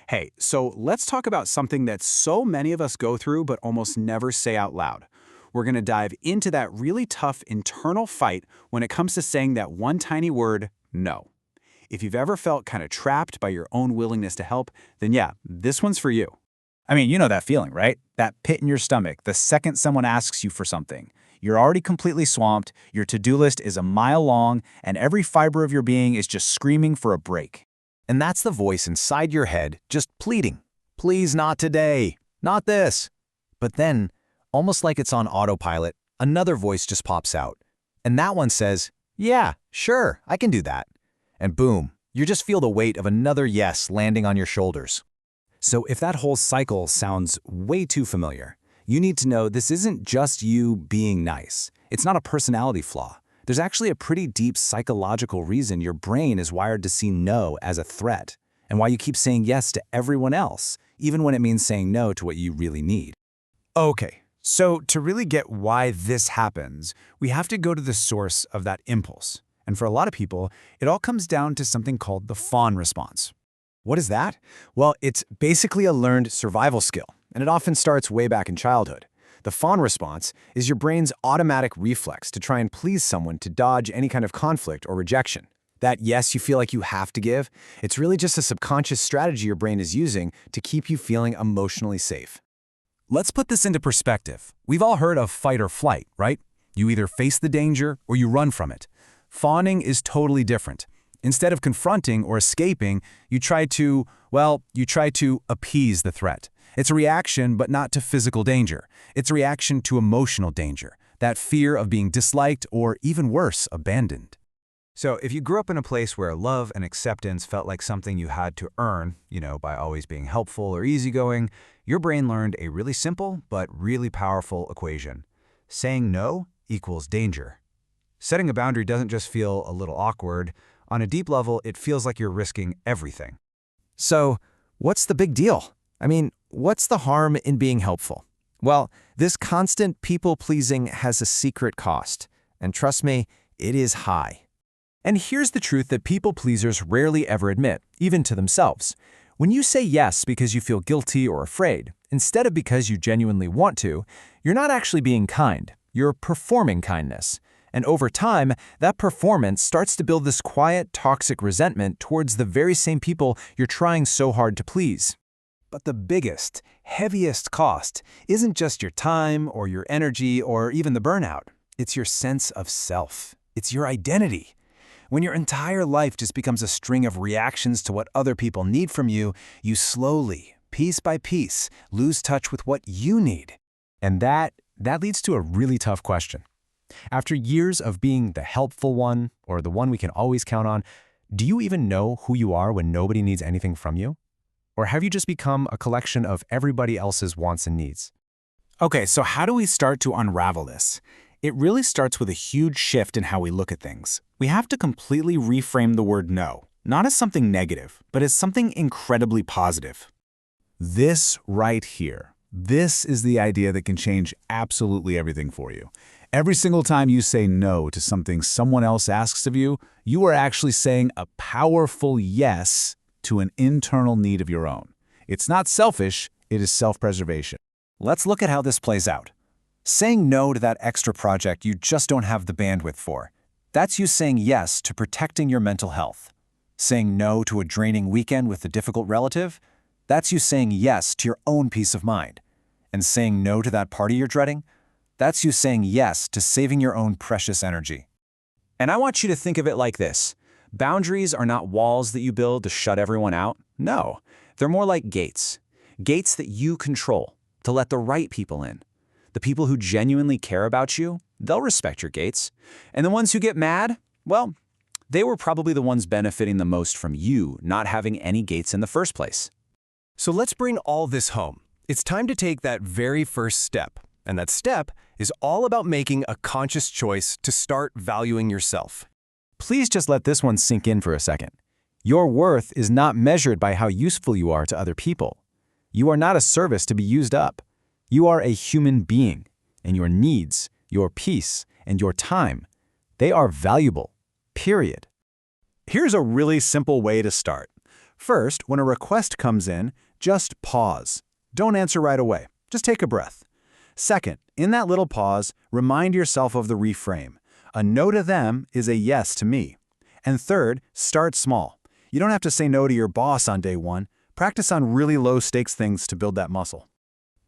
Hey, so let's talk about something that so many of us go through but almost never say out loud. We're going to dive into that really tough internal fight when it comes to saying that one tiny word, no. If you've ever felt kind of trapped by your own willingness to help, then yeah, this one's for you. I mean, you know that feeling, right? That pit in your stomach the second someone asks you for something. You're already completely swamped, your to-do list is a mile long, and every fiber of your being is just screaming for a break. And that's the voice inside your head just pleading. Please, not today. Not this. But then, almost like it's on autopilot, another voice just pops out. And that one says, yeah, sure, I can do that. And boom, you just feel the weight of another yes landing on your shoulders. So if that whole cycle sounds way too familiar, you need to know this isn't just you being nice. It's not a personality flaw. There's actually a pretty deep psychological reason your brain is wired to see no as a threat, and why you keep saying yes to everyone else, even when it means saying no to what you really need. Okay, so to really get why this happens, we have to go to the source of that impulse. And for a lot of people, it all comes down to something called the Fawn Response. What is that? Well, it's basically a learned survival skill, and it often starts way back in childhood. The fawn response is your brain's automatic reflex to try and please someone to dodge any kind of conflict or rejection. That yes you feel like you have to give, it's really just a subconscious strategy your brain is using to keep you feeling emotionally safe. Let's put this into perspective. We've all heard of fight or flight, right? You either face the danger or you run from it. Fawning is totally different. Instead of confronting or escaping, you try to appease the threat. It's a reaction, but not to physical danger. It's a reaction to emotional danger, that fear of being disliked or, even worse, abandoned. So if you grew up in a place where love and acceptance felt like something you had to earn, by always being helpful or easygoing, your brain learned a really simple but really powerful equation. Saying no equals danger. Setting a boundary doesn't just feel a little awkward. On a deep level, it feels like you're risking everything. So, what's the big deal? I mean, what's the harm in being helpful? Well, this constant people-pleasing has a secret cost. And trust me, it is high. And here's the truth that people-pleasers rarely ever admit, even to themselves. When you say yes because you feel guilty or afraid, instead of because you genuinely want to, you're not actually being kind. You're performing kindness. And over time, that performance starts to build this quiet, toxic resentment towards the very same people you're trying so hard to please. But the biggest, heaviest cost isn't just your time or your energy or even the burnout. It's your sense of self. It's your identity. When your entire life just becomes a string of reactions to what other people need from you, you slowly, piece by piece, lose touch with what you need. And that leads to a really tough question. After years of being the helpful one, or the one we can always count on, do you even know who you are when nobody needs anything from you? Or have you just become a collection of everybody else's wants and needs? Okay, so how do we start to unravel this? It really starts with a huge shift in how we look at things. We have to completely reframe the word no, not as something negative, but as something incredibly positive. This right here, this is the idea that can change absolutely everything for you. Every single time you say no to something someone else asks of you, you are actually saying a powerful yes to an internal need of your own. It's not selfish, it is self-preservation. Let's look at how this plays out. Saying no to that extra project you just don't have the bandwidth for. That's you saying yes to protecting your mental health. Saying no to a draining weekend with a difficult relative. That's you saying yes to your own peace of mind. And saying no to that party you're dreading. That's you saying yes to saving your own precious energy. And I want you to think of it like this. Boundaries are not walls that you build to shut everyone out. No, they're more like gates. Gates that you control, to let the right people in. The people who genuinely care about you, they'll respect your gates. And the ones who get mad, well, they were probably the ones benefiting the most from you not having any gates in the first place. So let's bring all this home. It's time to take that very first step. And that step is all about making a conscious choice to start valuing yourself. Please just let this one sink in for a second. Your worth is not measured by how useful you are to other people. You are not a service to be used up. You are a human being, and your needs, your peace, and your time, they are valuable, period. Here's a really simple way to start. First, when a request comes in, just pause. Don't answer right away. Just take a breath. Second, in that little pause, remind yourself of the reframe. A no to them is a yes to me. And third, start small. You don't have to say no to your boss on day one. Practice on really low-stakes things to build that muscle.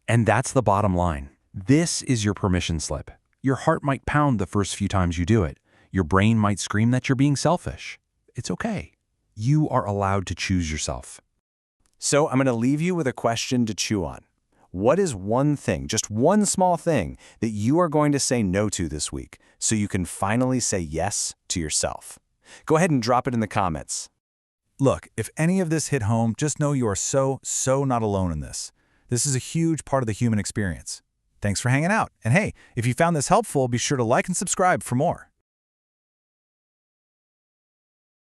And that's the bottom line. This is your permission slip. Your heart might pound the first few times you do it. Your brain might scream that you're being selfish. It's okay. You are allowed to choose yourself. So I'm going to leave you with a question to chew on. What is one thing, just one small thing, that you are going to say no to this week so you can finally say yes to yourself? Go ahead and drop it in the comments. Look, if any of this hit home, just know you are so not alone in this. This is a huge part of the human experience. Thanks for hanging out. And hey, if you found this helpful, be sure to like and subscribe for more.